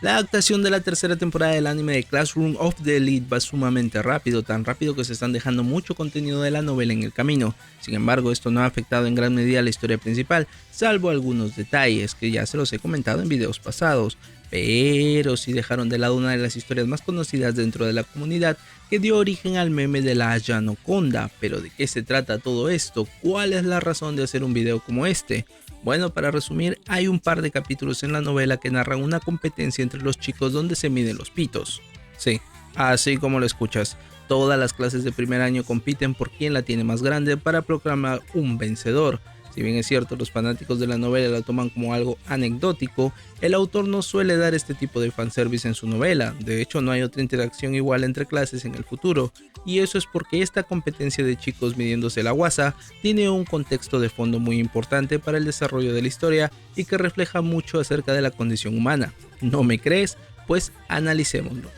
La adaptación de la tercera temporada del anime de Classroom of the Elite va sumamente rápido, tan rápido que se están dejando mucho contenido de la novela en el camino. Sin embargo, esto no ha afectado en gran medida la historia principal, salvo algunos detalles que ya se los he comentado en videos pasados, pero sí dejaron de lado una de las historias más conocidas dentro de la comunidad que dio origen al meme de la Llanoconda. Pero ¿de qué se trata todo esto? ¿Cuál es la razón de hacer un video como este? Bueno, para resumir, hay un par de capítulos en la novela que narran una competencia entre los chicos donde se miden los pitos. Sí, así como lo escuchas, todas las clases de primer año compiten por quién la tiene más grande para proclamar un vencedor. Si bien es cierto, los fanáticos de la novela la toman como algo anecdótico, el autor no suele dar este tipo de fanservice en su novela. De hecho, no hay otra interacción igual entre clases en el futuro, y eso es porque esta competencia de chicos midiéndose la guasa tiene un contexto de fondo muy importante para el desarrollo de la historia y que refleja mucho acerca de la condición humana. ¿No me crees? Pues analicémoslo.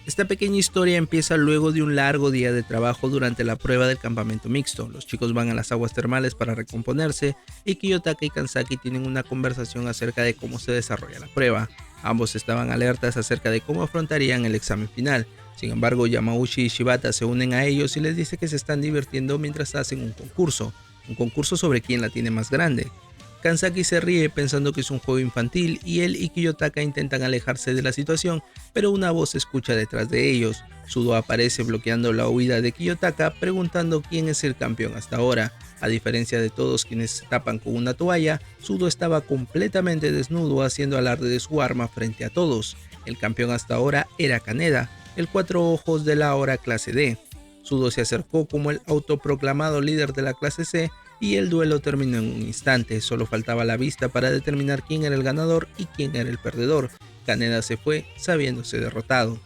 Esta pequeña historia empieza luego de un largo día de trabajo durante la prueba del campamento mixto. Los chicos van a las aguas termales para recomponerse y Kiyotaka y Kansaki tienen una conversación acerca de cómo se desarrolla la prueba. Ambos estaban alertas acerca de cómo afrontarían el examen final. Sin embargo, Yamauchi y Shibata se unen a ellos y les dice que se están divirtiendo mientras hacen un concurso sobre quién la tiene más grande. Kansaki se ríe pensando que es un juego infantil y él y Kiyotaka intentan alejarse de la situación, pero una voz se escucha detrás de ellos. Sudo aparece bloqueando la huida de Kiyotaka preguntando quién es el campeón hasta ahora. A diferencia de todos quienes se tapan con una toalla, Sudo estaba completamente desnudo haciendo alarde de su arma frente a todos. El campeón hasta ahora era Kaneda, el cuatro ojos de la ahora clase D. Sudo se acercó como el autoproclamado líder de la clase C y el duelo terminó en un instante. Solo faltaba la vista para determinar quién era el ganador y quién era el perdedor. Kaneda se fue sabiéndose derrotado.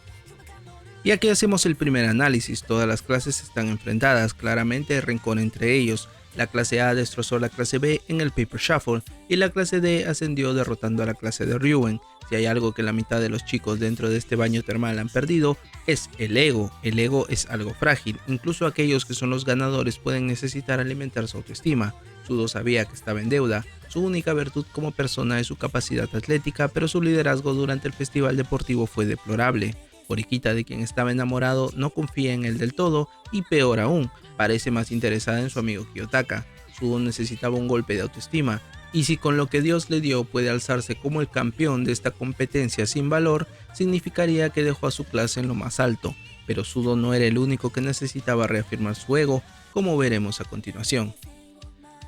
Y aquí hacemos el primer análisis. Todas las clases están enfrentadas, claramente hay rencor entre ellos. La clase A destrozó a la clase B en el Paper Shuffle y la clase D ascendió derrotando a la clase de Ryuen. Si hay algo que la mitad de los chicos dentro de este baño termal han perdido, es el ego. El ego es algo frágil, incluso aquellos que son los ganadores pueden necesitar alimentar su autoestima. Sudo sabía que estaba en deuda, su única virtud como persona es su capacidad atlética, pero su liderazgo durante el festival deportivo fue deplorable. Horikita, de quien estaba enamorado, no confía en él del todo y peor aún, parece más interesada en su amigo Kiyotaka. Sudo necesitaba un golpe de autoestima, y si con lo que Dios le dio puede alzarse como el campeón de esta competencia sin valor, significaría que dejó a su clase en lo más alto, pero Sudo no era el único que necesitaba reafirmar su ego, como veremos a continuación.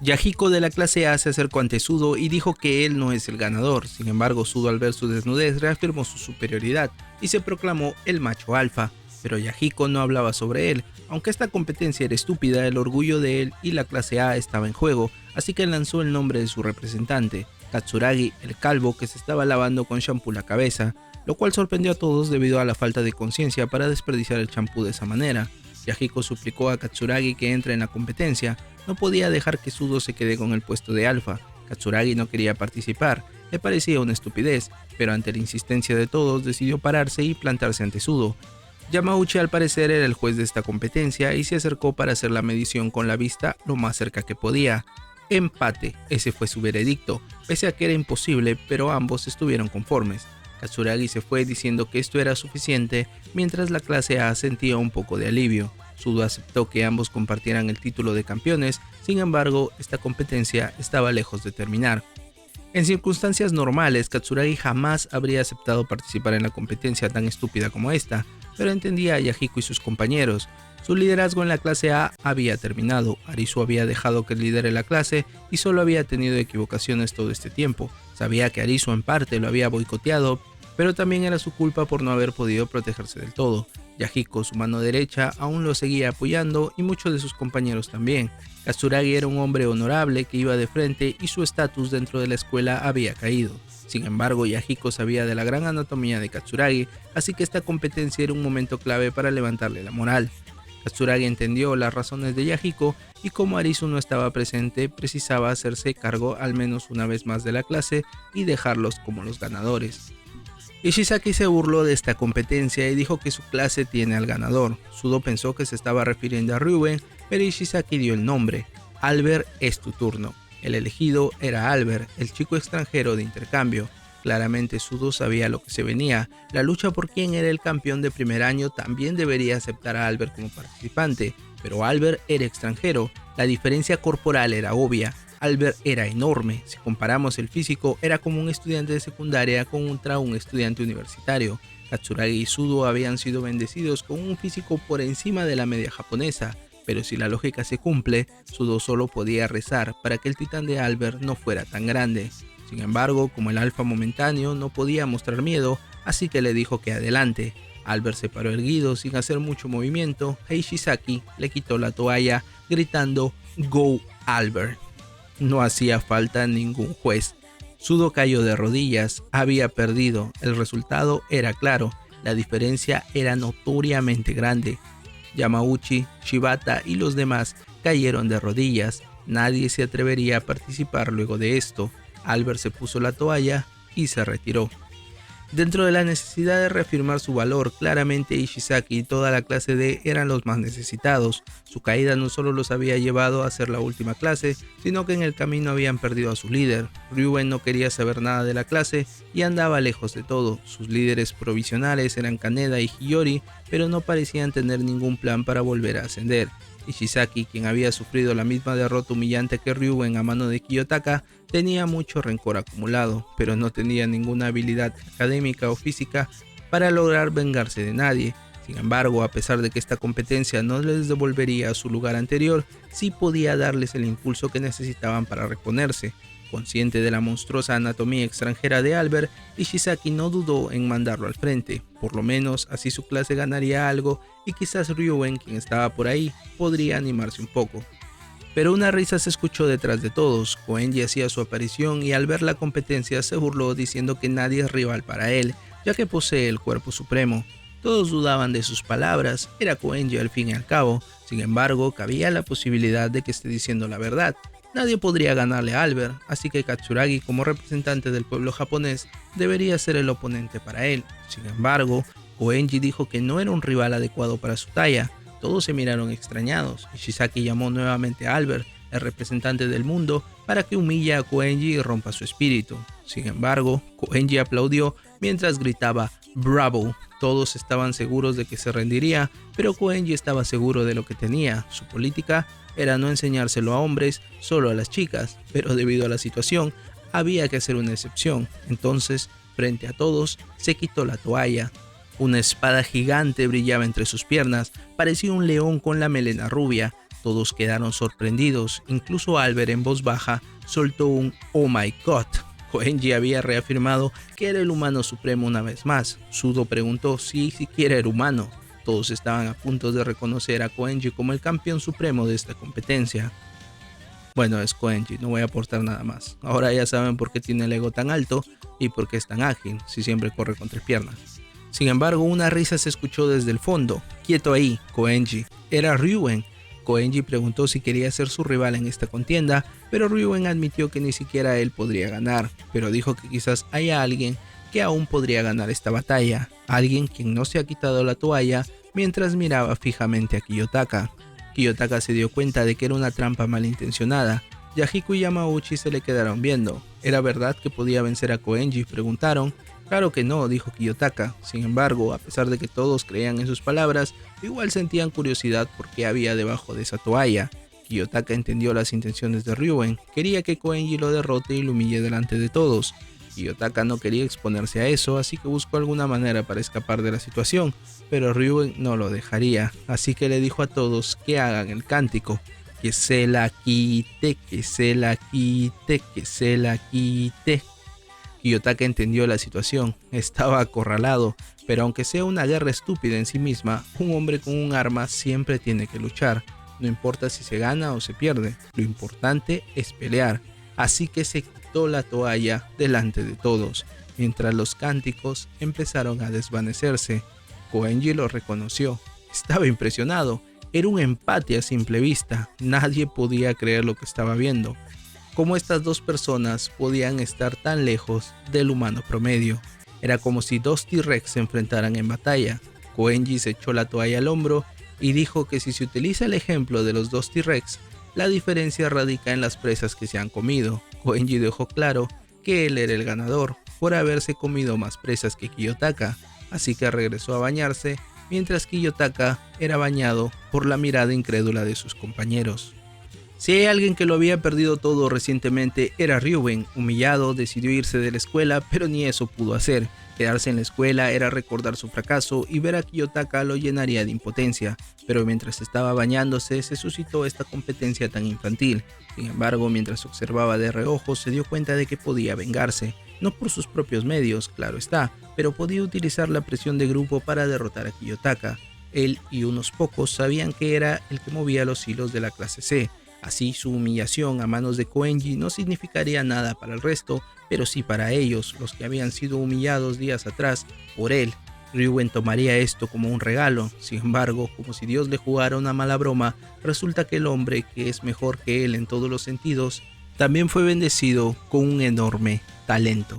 Yahiko de la clase A se acercó ante Sudo y dijo que él no es el ganador. Sin embargo, Sudo al ver su desnudez reafirmó su superioridad y se proclamó el macho alfa, pero Yahiko no hablaba sobre él. Aunque esta competencia era estúpida, el orgullo de él y la clase A estaba en juego, así que lanzó el nombre de su representante, Katsuragi, el calvo que se estaba lavando con champú la cabeza, lo cual sorprendió a todos debido a la falta de conciencia para desperdiciar el champú de esa manera. Yahiko suplicó a Katsuragi que entre en la competencia, no podía dejar que Sudo se quede con el puesto de alfa. Katsuragi no quería participar, le parecía una estupidez, pero ante la insistencia de todos decidió pararse y plantarse ante Sudo. Yamauchi al parecer era el juez de esta competencia y se acercó para hacer la medición con la vista lo más cerca que podía. Empate, ese fue su veredicto, pese a que era imposible, pero ambos estuvieron conformes. Katsuragi se fue diciendo que esto era suficiente, mientras la clase A sentía un poco de alivio. Sudo aceptó que ambos compartieran el título de campeones, sin embargo, esta competencia estaba lejos de terminar. En circunstancias normales, Katsuragi jamás habría aceptado participar en la competencia tan estúpida como esta, pero entendía a Yahiko y sus compañeros. Su liderazgo en la clase A había terminado, Arisu había dejado que lidere la clase y solo había tenido equivocaciones todo este tiempo. Sabía que Arisu en parte lo había boicoteado, pero también era su culpa por no haber podido protegerse del todo. Yahiko, su mano derecha, aún lo seguía apoyando y muchos de sus compañeros también. Katsuragi era un hombre honorable que iba de frente y su estatus dentro de la escuela había caído. Sin embargo, Yahiko sabía de la gran anatomía de Katsuragi, así que esta competencia era un momento clave para levantarle la moral. Katsuragi entendió las razones de Yahiko y como Arisu no estaba presente, precisaba hacerse cargo al menos una vez más de la clase y dejarlos como los ganadores. Ishizaki se burló de esta competencia y dijo que su clase tiene al ganador. Sudo pensó que se estaba refiriendo a Ryuen, pero Ishizaki dio el nombre. Albert, es tu turno. El elegido era Albert, el chico extranjero de intercambio. Claramente Sudo sabía lo que se venía. La lucha por quién era el campeón de primer año también debería aceptar a Albert como participante, pero Albert era extranjero, la diferencia corporal era obvia. Albert era enorme, si comparamos el físico era como un estudiante de secundaria contra un estudiante universitario. Katsuragi y Sudo habían sido bendecidos con un físico por encima de la media japonesa, pero si la lógica se cumple, Sudo solo podía rezar para que el titán de Albert no fuera tan grande. Sin embargo, como el alfa momentáneo no podía mostrar miedo, así que le dijo que adelante. Albert se paró erguido sin hacer mucho movimiento e Ishizaki le quitó la toalla gritando "Go Albert". No hacía falta ningún juez. Sudo cayó de rodillas, había perdido, el resultado era claro, la diferencia era notoriamente grande. Yamauchi, Shibata y los demás cayeron de rodillas, nadie se atrevería a participar luego de esto. Albert se puso la toalla y se retiró. Dentro de la necesidad de reafirmar su valor, claramente Ishizaki y toda la clase D eran los más necesitados. Su caída no solo los había llevado a ser la última clase, sino que en el camino habían perdido a su líder. Ryuben no quería saber nada de la clase y andaba lejos de todo. Sus líderes provisionales eran Kaneda y Hiyori, pero no parecían tener ningún plan para volver a ascender. Ishizaki, quien había sufrido la misma derrota humillante que Ryuben a mano de Kiyotaka, tenía mucho rencor acumulado, pero no tenía ninguna habilidad académica o física para lograr vengarse de nadie. Sin embargo, a pesar de que esta competencia no les devolvería a su lugar anterior, sí podía darles el impulso que necesitaban para reponerse. Consciente de la monstruosa anatomía extranjera de Albert, Ishizaki no dudó en mandarlo al frente. Por lo menos así su clase ganaría algo y quizás Ryuben, quien estaba por ahí, podría animarse un poco. Pero una risa se escuchó detrás de todos. Koenji hacía su aparición y al ver la competencia se burló diciendo que nadie es rival para él, ya que posee el cuerpo supremo. Todos dudaban de sus palabras, era Koenji al fin y al cabo. Sin embargo, cabía la posibilidad de que esté diciendo la verdad. Nadie podría ganarle a Albert, así que Katsuragi, como representante del pueblo japonés, debería ser el oponente para él. Sin embargo, Koenji dijo que no era un rival adecuado para su talla. Todos se miraron extrañados. Ishizaki llamó nuevamente a Albert, el representante del mundo, para que humille a Koenji y rompa su espíritu. Sin embargo, Koenji aplaudió mientras gritaba "Bravo". Todos estaban seguros de que se rendiría, pero Koenji estaba seguro de lo que tenía. Su política era no enseñárselo a hombres, solo a las chicas, pero debido a la situación, había que hacer una excepción. Entonces, frente a todos, se quitó la toalla. Una espada gigante brillaba entre sus piernas, parecía un león con la melena rubia. Todos quedaron sorprendidos, incluso Albert en voz baja soltó un "Oh my God". Koenji había reafirmado que era el humano supremo una vez más. Sudo preguntó si siquiera era humano. Todos estaban a punto de reconocer a Koenji como el campeón supremo de esta competencia. Bueno, es Koenji, no voy a aportar nada más. Ahora ya saben por qué tiene el ego tan alto y por qué es tan ágil, si siempre corre con 3 piernas. Sin embargo, una risa se escuchó desde el fondo. "Quieto ahí, Koenji". Era Ryuben. Koenji preguntó si quería ser su rival en esta contienda, pero Ryuben admitió que ni siquiera él podría ganar, pero dijo que quizás haya alguien que aún podría ganar esta batalla, alguien quien no se ha quitado la toalla mientras miraba fijamente a Kiyotaka. Kiyotaka se dio cuenta de que era una trampa malintencionada. Yahiko y Yamauchi se le quedaron viendo. ¿Era verdad que podía vencer a Koenji?, preguntaron. Claro que no, dijo Kiyotaka. Sin embargo, a pesar de que todos creían en sus palabras, igual sentían curiosidad por qué había debajo de esa toalla. Kiyotaka entendió las intenciones de Ryuben, quería que Koenji lo derrote y lo humille delante de todos. Kiyotaka no quería exponerse a eso, así que buscó alguna manera para escapar de la situación, pero Ryuben no lo dejaría, así que le dijo a todos que hagan el cántico. Que se la quite, que se la quite, que se la quite. Kiyotaka entendió la situación, estaba acorralado, pero aunque sea una guerra estúpida en sí misma, un hombre con un arma siempre tiene que luchar. No importa si se gana o se pierde, lo importante es pelear. Así que se quitó la toalla delante de todos, mientras los cánticos empezaron a desvanecerse. Koenji lo reconoció, estaba impresionado, era un empate a simple vista, nadie podía creer lo que estaba viendo. Cómo estas dos personas podían estar tan lejos del humano promedio. Era como si dos T-Rex se enfrentaran en batalla. Koenji se echó la toalla al hombro y dijo que si se utiliza el ejemplo de los dos T-Rex, la diferencia radica en las presas que se han comido. Koenji dejó claro que él era el ganador. por haberse comido más presas que Kiyotaka, así que regresó a bañarse, mientras Kiyotaka era bañado por la mirada incrédula de sus compañeros. Si hay alguien que lo había perdido todo recientemente era Ryuben. Humillado, decidió irse de la escuela, pero ni eso pudo hacer. Quedarse en la escuela era recordar su fracaso y ver a Kiyotaka lo llenaría de impotencia, pero mientras estaba bañándose se suscitó esta competencia tan infantil. Sin embargo, mientras observaba de reojo se dio cuenta de que podía vengarse, no por sus propios medios, claro está, pero podía utilizar la presión de grupo para derrotar a Kiyotaka. Él y unos pocos sabían que era el que movía los hilos de la clase C. Así su humillación a manos de Koenji no significaría nada para el resto, pero sí para ellos, los que habían sido humillados días atrás por él. Ryuben tomaría esto como un regalo. Sin embargo, como si Dios le jugara una mala broma, resulta que el hombre, que es mejor que él en todos los sentidos, también fue bendecido con un enorme talento.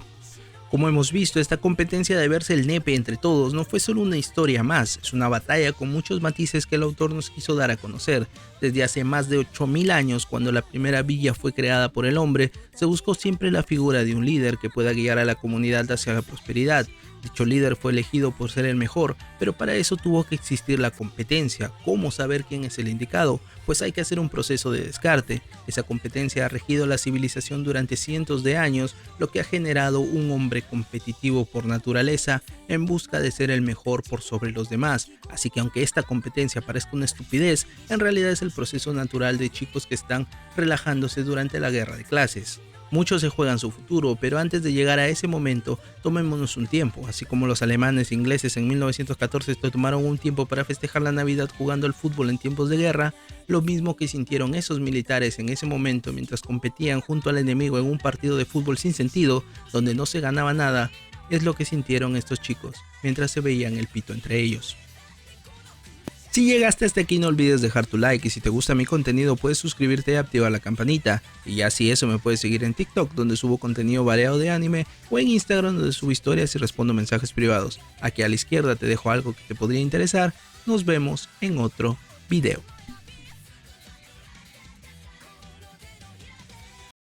Como hemos visto, esta competencia de verse el nepe entre todos no fue solo una historia más, es una batalla con muchos matices que el autor nos quiso dar a conocer. Desde hace más de 8000 años, cuando la primera villa fue creada por el hombre, se buscó siempre la figura de un líder que pueda guiar a la comunidad hacia la prosperidad. Dicho líder fue elegido por ser el mejor, pero para eso tuvo que existir la competencia. ¿Cómo saber quién es el indicado? Pues hay que hacer un proceso de descarte. Esa competencia ha regido la civilización durante cientos de años, lo que ha generado un hombre competitivo por naturaleza en busca de ser el mejor por sobre los demás. Así que aunque esta competencia parezca una estupidez, en realidad es el proceso natural de chicos que están relajándose durante la guerra de clases. Muchos se juegan su futuro, pero antes de llegar a ese momento, tomémonos un tiempo. Así como los alemanes e ingleses en 1914 se tomaron un tiempo para festejar la Navidad jugando al fútbol en tiempos de guerra, lo mismo que sintieron esos militares en ese momento mientras competían junto al enemigo en un partido de fútbol sin sentido, donde no se ganaba nada, es lo que sintieron estos chicos mientras se veían el pito entre ellos. Si llegaste hasta aquí no olvides dejar tu like y si te gusta mi contenido puedes suscribirte y activar la campanita. Y ya si eso me puedes seguir en TikTok donde subo contenido variado de anime o en Instagram donde subo historias y respondo mensajes privados. Aquí a la izquierda te dejo algo que te podría interesar. Nos vemos en otro video.